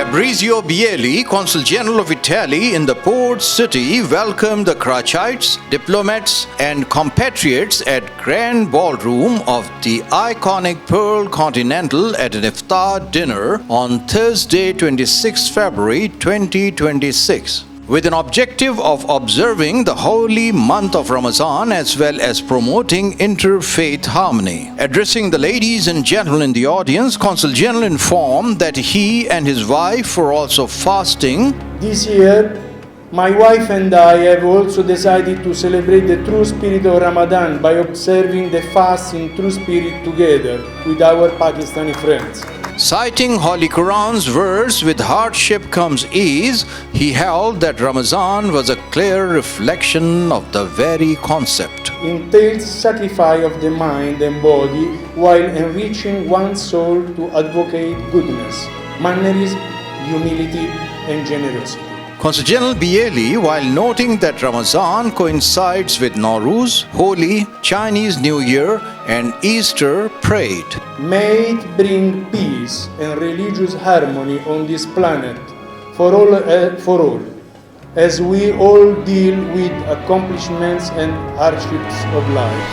Fabrizio Bielli, Consul General of Italy in the port city, welcomed the Karachiites, diplomats and compatriots at Grand Ballroom of the iconic Pearl Continental at an Iftar dinner on Thursday, 26 February 2026. With an objective of observing the holy month of Ramazan as well as promoting interfaith harmony. Addressing the ladies and gentlemen in the audience, Consul General informed that he and his wife were also fasting. This year, my wife and I have also decided to celebrate the true spirit of Ramadan by observing the fast in true spirit together with our Pakistani friends. Citing Holy Quran's verse, with hardship comes ease, he held that Ramazan was a clear reflection of the very concept. Entails sacrifice of the mind and body while enriching one's soul to advocate goodness, mannerism, humility and generosity. Consul General Bielli, while noting that Ramazan coincides with Nowruz, Holi, Chinese New Year and Easter, prayed, "May it bring peace and religious harmony on this planet for all, as we all deal with accomplishments and hardships of life.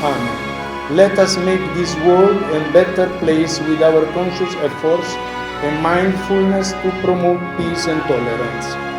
Amen. Let us make this world a better place with our conscious efforts and mindfulness to promote peace and tolerance.